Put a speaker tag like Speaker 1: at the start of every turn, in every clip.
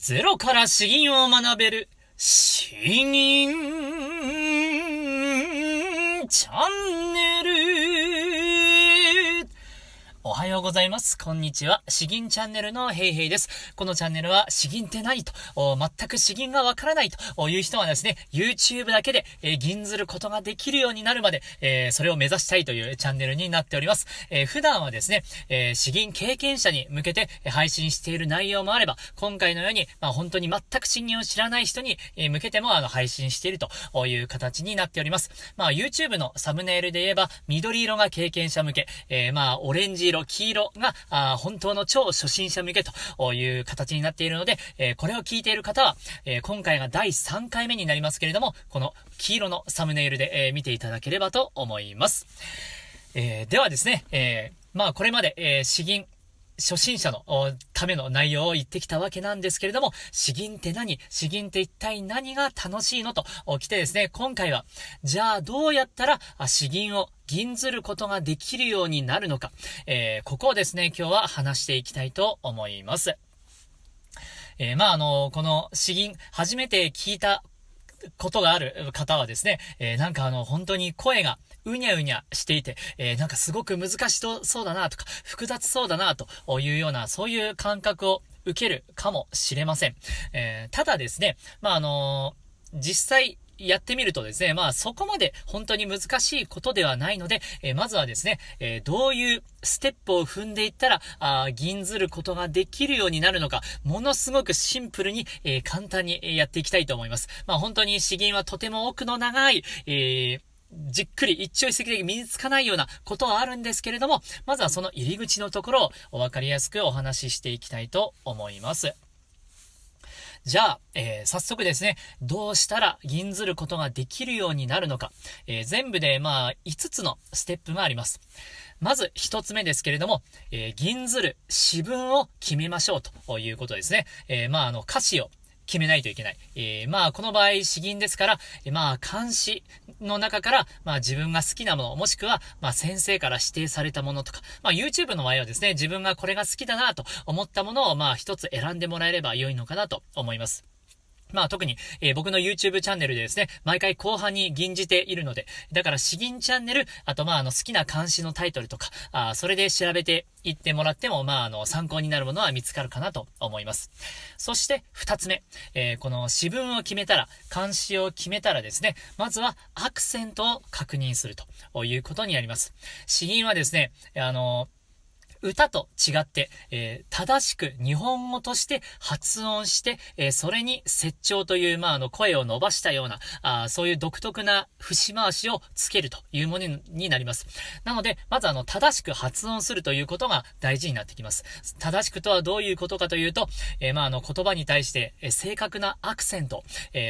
Speaker 1: ゼロから詩吟を学べる詩吟チャンネル。おはようございます。こんにちは。詩吟チャンネルのヘイヘイです。このチャンネルは詩吟って何と全く詩吟がわからないという人はですね、YouTube だけで、吟ずることができるようになるまで、それを目指したいというチャンネルになっております。普段はですね、詩吟経験者に向けて配信している内容もあれば、今回のように、本当に全く詩吟を知らない人に向けても配信しているという形になっております。YouTube のサムネイルで言えば、緑色が経験者向け、オレンジ色、黄色が本当の超初心者向けという形になっているので、これを聞いている方は、今回が第3回目になりますけれども、この黄色のサムネイルで、見ていただければと思います。ではですね、これまで、詩吟初心者のための内容を言ってきたわけなんですけれども、詩吟って何？詩吟って一体何が楽しいのと来てですね、今回は、じゃあどうやったら詩吟を吟ずることができるようになるのか、ここをですね、今日は話していきたいと思います。この詩吟、初めて聞いたことがある方はですね、本当に声がうにゃうにゃしていて、すごく難しそうだなとか、複雑そうだなというような、そういう感覚を受けるかもしれません。ただですね、実際、やってみるとですね、そこまで本当に難しいことではないので、まずはですね、どういうステップを踏んでいったら、吟ずることができるようになるのか、ものすごくシンプルに、簡単にやっていきたいと思います。本当に詩吟はとても奥の長い、じっくり一朝一夕で身につかないようなことはあるんですけれども、まずはその入り口のところをお分かりやすくお話ししていきたいと思います。じゃあ、早速ですね、どうしたら吟ずることができるようになるのか、全部で5つのステップがあります。まず1つ目ですけれども、吟ずる詩文を決めましょうということですね。歌詞を決めないといけない。この場合、詩吟ですから、漢詩の中から、自分が好きなもの、もしくは、先生から指定されたものとか、YouTube の場合はですね、自分がこれが好きだなと思ったものを、一つ選んでもらえれば良いのかなと思います。特に、僕の YouTube チャンネルでですね、毎回後半に吟じているので、だから詩吟チャンネル、あと好きな漢詩のタイトルとか、それで調べていってもらっても、参考になるものは見つかるかなと思います。そして二つ目、この詩文を決めたら、漢詩を決めたらですね、まずはアクセントを確認するということになります。詩吟はですね、歌と違って、正しく日本語として発音して、それに折調という、声を伸ばしたような、そういう独特な節回しをつけるというものになります。なので、まず正しく発音するということが大事になってきます。正しくとはどういうことかというと、言葉に対して、正確なアクセント、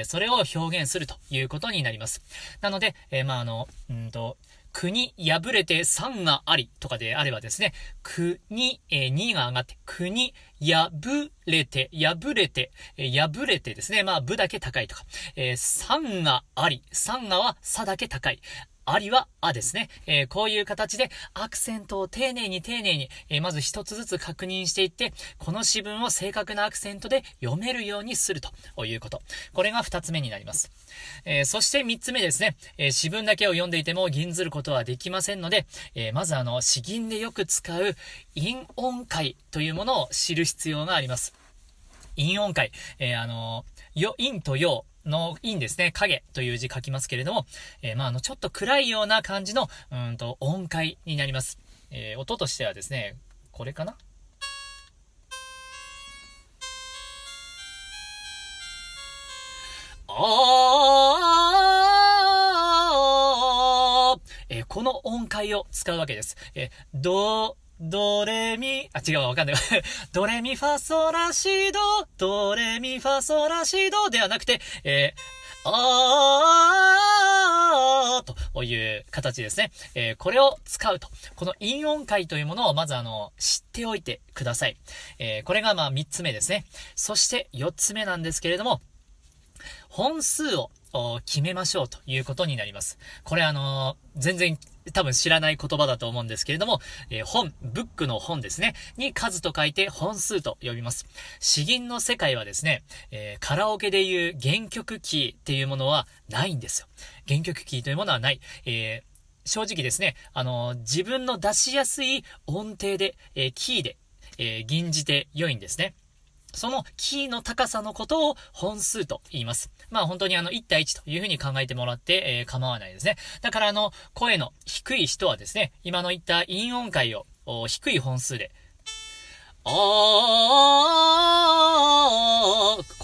Speaker 1: それを表現するということになります。なので、国破れて山がありとかであればですね、国、2が上がって、国破れてですね、ぶだけ高いとか、山があり、山がはさだけ高い。ありはあですね。こういう形でアクセントを丁寧に、まず一つずつ確認していって、この詩文を正確なアクセントで読めるようにするということ。これが二つ目になります。そして三つ目ですね。詩文だけを読んでいても吟ずることはできませんので、まず詩吟でよく使う韻音階というものを知る必要があります。韻音階、韻と陽の韻ですね、影という字書きますけれども、ちょっと暗いような感じの音階になります。音としてはですね、これかな。この音階を使うわけです。ドレミ、違うわかんない。ドレミファソラシド、ドレミファソラシドではなくて、という形ですね。これを使うと。この韻音階というものをまず知っておいてください。これが3つ目ですね。そして4つ目なんですけれども、本数を決めましょうということになります。これ全然多分知らない言葉だと思うんですけれども、本、ブックの本ですね、に数と書いて本数と呼びます。詩吟の世界はですね、カラオケでいう原曲キーっていうものはないんですよ。原曲キーというものはない。正直ですね、自分の出しやすい音程で、キーで、吟じて良いんですね。そのキーの高さのことを本数と言います。まあ本当に1対1というふうに考えてもらって、構わないですね。だから声の低い人はですね、今の言った陰音階を低い本数で、こ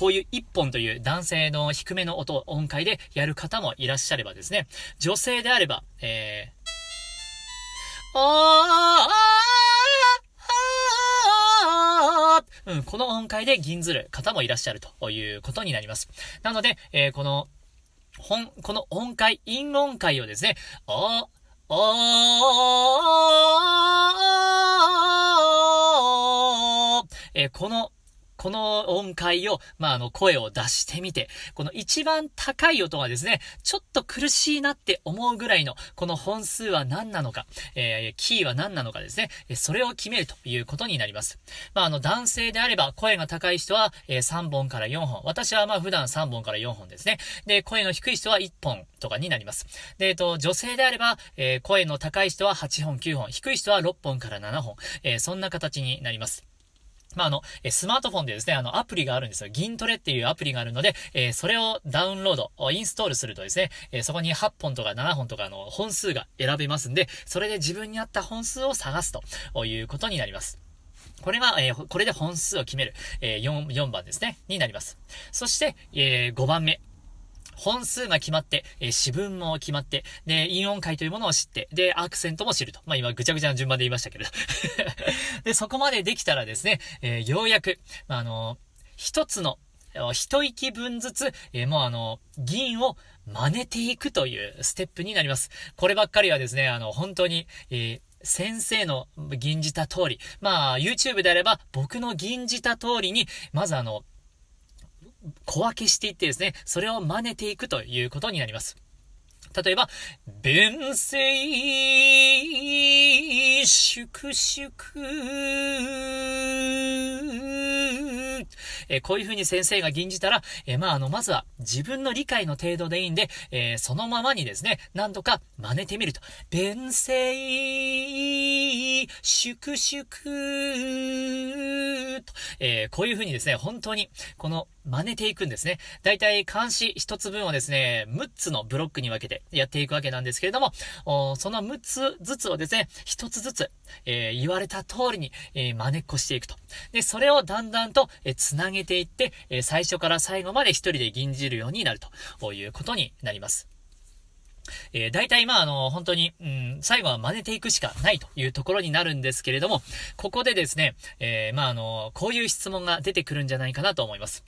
Speaker 1: ういう一本という男性の低めの音階でやる方もいらっしゃればですね、女性であれば、この音階で吟ずる方もいらっしゃるということになります。なので、この音階、陰音階をですね、この音階を、声を出してみて、この一番高い音がですね、ちょっと苦しいなって思うぐらいの、この本数は何なのか、キーは何なのかですね、それを決めるということになります。男性であれば、声が高い人は、3本から4本。私は普段3本から4本ですね。で、声の低い人は1本とかになります。で、女性であれば、声の高い人は8本、9本、低い人は6本から7本。そんな形になります。スマートフォンでですね、アプリがあるんですよ。銀トレっていうアプリがあるので、それをダウンロード、インストールするとですね、そこに8本とか7本とか本数が選べますんで、それで自分に合った本数を探すということになります。これが、これで本数を決める、4番ですね、になります。そして、5番目。本数が決まって、詞文も決まって、で、陰音階というものを知って、で、アクセントも知ると。今ぐちゃぐちゃな順番で言いましたけれど。で、そこまでできたらですね、ようやく、一つの、一息分ずつ、吟を真似ていくというステップになります。こればっかりはですね、本当に、先生の吟じた通り、YouTube であれば、僕の吟じた通りに、まず小分けしていってですね、それを真似ていくということになります。例えば、弁声粛々、こういう風に先生が吟じたら、まずは自分の理解の程度でいいんで、そのままにですね、何度か真似てみると。弁声粛々と、こういう風にですね、本当に、真似ていくんですね。だいたい漢詩一つ分をですね、6つのブロックに分けてやっていくわけなんですけれども、その6つずつをですね、1つずつ、言われた通りに、真似っこしていくと。で、それをだんだんと、つなげていって、最初から最後まで一人で吟じるようになるということになります。大体本当に、最後は真似ていくしかないというところになるんですけれども、ここでですね、こういう質問が出てくるんじゃないかなと思います。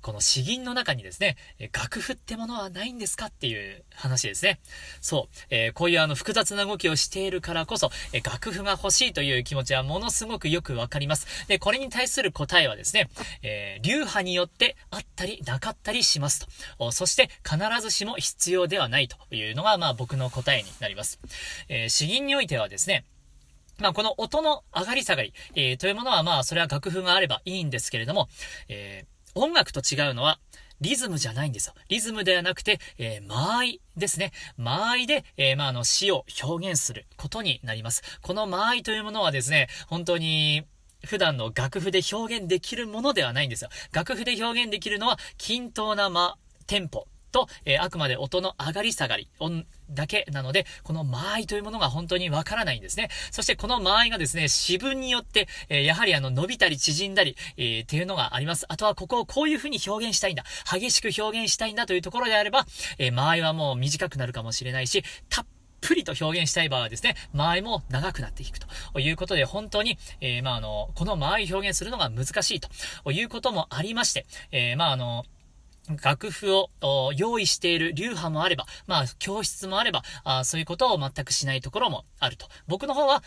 Speaker 1: この詩吟の中にですね、楽譜ってものはないんですかっていう話ですね。そう。こういう複雑な動きをしているからこそ、楽譜が欲しいという気持ちはものすごくよくわかります。で、これに対する答えはですね、流派によってあったりなかったりしますと。そして必ずしも必要ではないというのが僕の答えになります。詩吟においてはですね、この音の上がり下がり、というものはそれは楽譜があればいいんですけれども、音楽と違うのは、リズムじゃないんですよ。リズムではなくて、間合いですね。間合いで、詩を表現することになります。この間合いというものはですね、本当に、普段の楽譜で表現できるものではないんですよ。楽譜で表現できるのは、均等なテンポ。と、あくまで音の上がり下がり、音だけなので、この間合いというものが本当にわからないんですね。そしてこの間合いがですね、詩文によって、やはり伸びたり縮んだり、っていうのがあります。あとはここをこういう風に表現したいんだ。激しく表現したいんだというところであれば、間合いはもう短くなるかもしれないし、たっぷりと表現したい場合はですね、間合いも長くなっていくということで、本当に、この間合い表現するのが難しいということもありまして、楽譜を用意している流派もあれば、教室もあれば、そういうことを全くしないところもあると。僕の方は、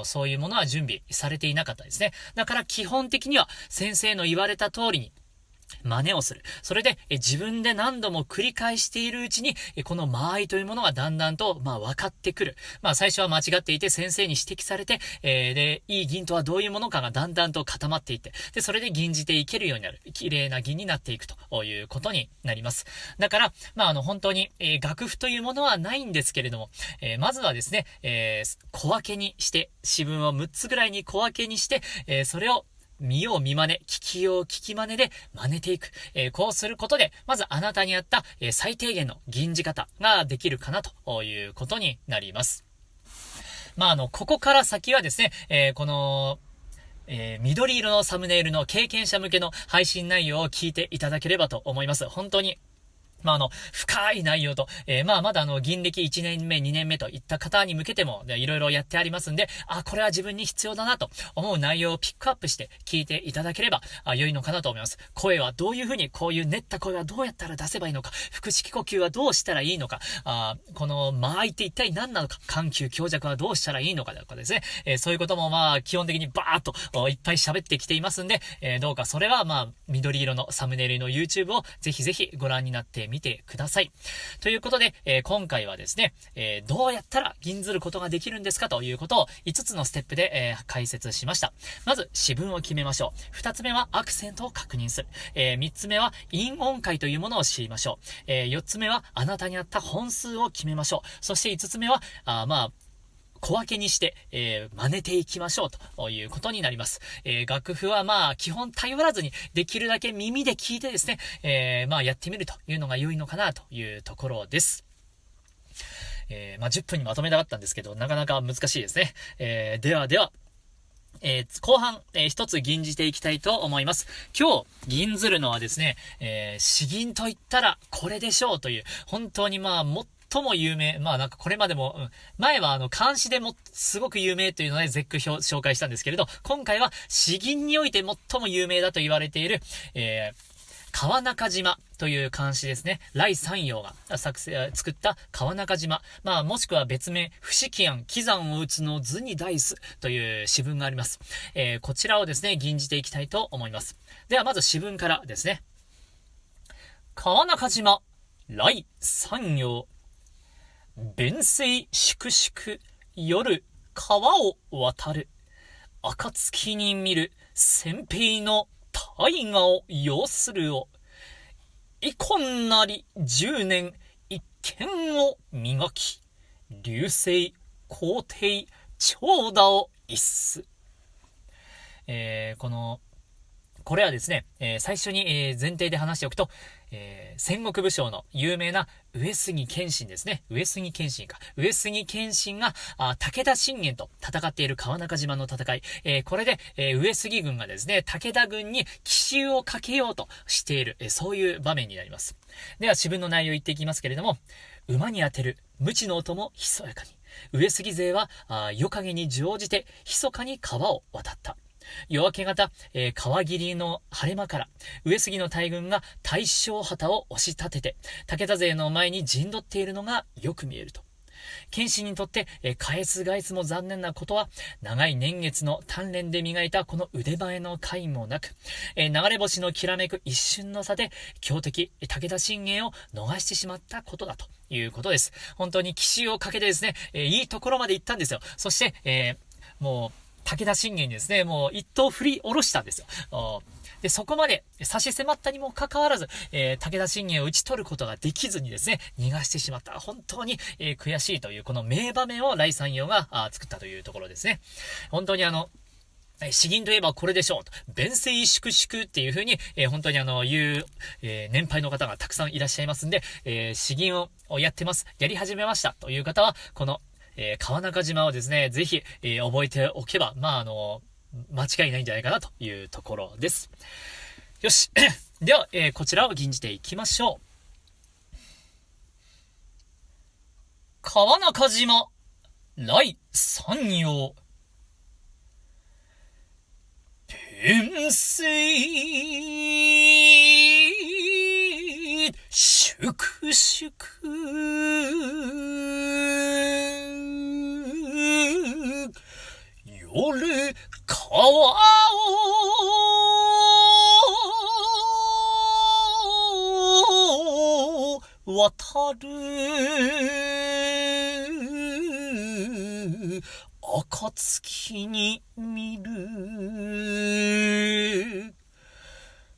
Speaker 1: そういうものは準備されていなかったですね。だから基本的には先生の言われた通りに、真似をする。それで自分で何度も繰り返しているうちにこの間合いというものがだんだんと分かってくる。最初は間違っていて先生に指摘されて、でいい銀とはどういうものかがだんだんと固まっていって、でそれで銀じていけるようになる。綺麗な銀になっていくということになります。だから本当に、楽譜というものはないんですけれども、まずはですね、小分けにして詩文を6つぐらいに小分けにして、それを見よう見真似、聞きよう聞き真似で真似ていく。こうすることで、まずあなたに合った、最低限の吟じ方ができるかなということになります。ここから先はですね、この、緑色のサムネイルの経験者向けの配信内容を聞いていただければと思います。本当に深い内容と、まだ銀歴1年目、2年目といった方に向けても、いろいろやってありますんで、これは自分に必要だなと思う内容をピックアップして聞いていただければ、良いのかなと思います。声はどういうふうに、こういう練った声はどうやったら出せばいいのか、腹式呼吸はどうしたらいいのか、この間合いって一体何なのか、緩急強弱はどうしたらいいのかとかですね、そういうことも基本的にバーっといっぱい喋ってきていますんで、どうかそれは緑色のサムネイルの YouTube をぜひぜひご覧になって見てください。ということで、今回はですね、どうやったら吟ずることができるんですかということを5つのステップで、解説しました。まず、詩文を決めましょう。2つ目はアクセントを確認する。3つ目は韻音階というものを知りましょう。4つ目はあなたに合った本数を決めましょう。そして5つ目は、小分けにして、真似ていきましょうということになります。楽譜は基本頼らずにできるだけ耳で聞いてですね、やってみるというのが良いのかなというところです。10分にまとめたかったんですけど、なかなか難しいですね。では、後半、一つ吟じていきたいと思います。今日、吟ずるのはですね、詩吟と言ったらこれでしょうという、本当に最も有名、これまでも、前は漢詩でもすごく有名というので絶句紹介したんですけれど、今回は詩吟において最も有名だと言われている、川中島という漢詩ですね。来三陽が作った川中島。もしくは別名、不思議案、喜山を打つの図に大すという詩文があります。こちらをですね、吟じていきたいと思います。ではまず詩文からですね。川中島、来三陽。弁声粛々、夜、川を渡る。暁に見る、先兵の大河を要するを。遺恨なり10年、一見を磨き。流星、皇帝、長蛇を逸す。これはですね、最初に、前提で話しておくと、戦国武将の有名な上杉謙信ですね。上杉謙信が武田信玄と戦っている川中島の戦い。これで、上杉軍がですね、武田軍に奇襲をかけようとしている、そういう場面になります。では、詩文の内容を言っていきますけれども、馬に当てる無知の音もひそやかに。上杉勢は夜影に乗じて密かに川を渡った。夜明け方、川霧の晴れ間から上杉の大軍が大正旗を押し立てて武田勢の前に陣取っているのがよく見えると。謙信にとって、返す返すも残念なことは、長い年月の鍛錬で磨いたこの腕前の甲斐もなく、流れ星のきらめく一瞬の差で強敵武田信玄を逃してしまったことだということです。本当に奇襲をかけてですね、いいところまで行ったんですよ。そして、もう武田信玄にですね、もう一刀振り下ろしたんですよ。で、そこまで差し迫ったにもかかわらず、武田信玄を打ち取ることができずにですね、逃がしてしまった。本当に、悔しいという、この名場面を来三陽が作ったというところですね。本当に詩吟といえばこれでしょうと。弁声粛々っていう風に、本当に言う、年配の方がたくさんいらっしゃいますんで、詩吟をやってます。やり始めましたという方は、この、川中島をですね、ぜひ、覚えておけば、間違いないんじゃないかなというところです。よし。では、こちらを吟じていきましょう。川中島、来三陽。弁声、粛々。夜川を渡る暁に見る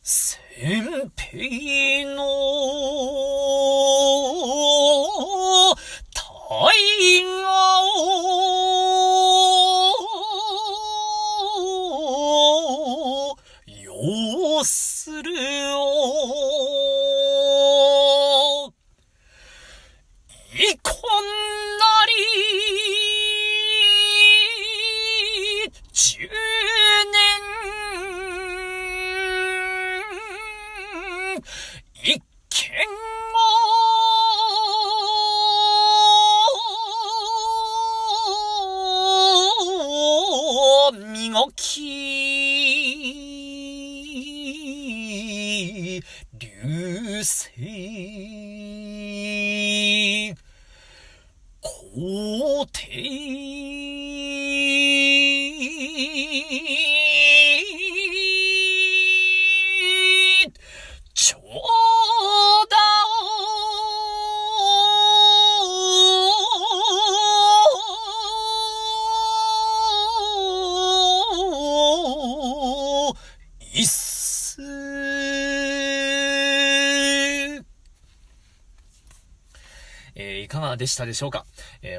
Speaker 1: 先兵の大河を要するをいこなり10年一見を磨き流星皇帝長田を一数いかがでしたでしょうか。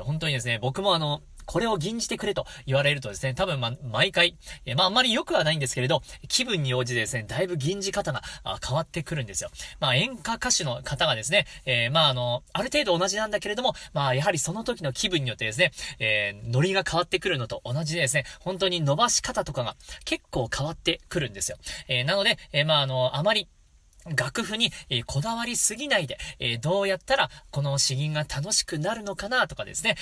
Speaker 1: 本当にですね、僕もこれを吟じてくれと言われるとですね、多分毎回、あんまり良くはないんですけれど、気分に応じてですね、だいぶ吟じ方が変わってくるんですよ。演歌歌手の方がですね、ある程度同じなんだけれども、やはりその時の気分によってですね、ノリが変わってくるのと同じでですね、本当に伸ばし方とかが結構変わってくるんですよ。なので、あまり楽譜にこだわりすぎないで、どうやったらこの詩吟が楽しくなるのかなとかですね、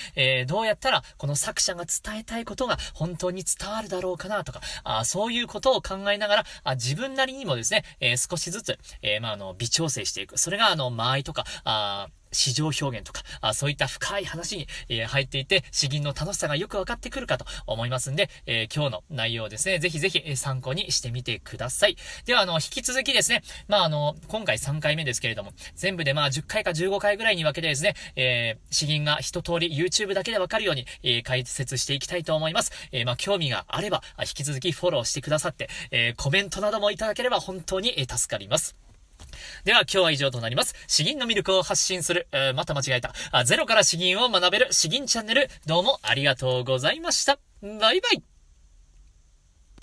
Speaker 1: どうやったらこの作者が伝えたいことが本当に伝わるだろうかなとか、そういうことを考えながら、自分なりにもですね、少しずつ、微調整していく。それが間合いとか、詩情表現とか、そういった深い話に、入っていて、詩吟の楽しさがよくわかってくるかと思いますんで、今日の内容をですね、ぜひぜひ参考にしてみてください。では、引き続きですね、今回3回目ですけれども、全部で10回か15回ぐらいに分けてですね、詩吟が一通り YouTube だけでわかるように、解説していきたいと思います。興味があれば、引き続きフォローしてくださって、コメントなどもいただければ本当に助かります。では今日は以上となります。詩吟の魅力を発信する、また間違えた。ゼロから詩吟を学べる詩吟チャンネル、どうもありがとうございました。バイバイ。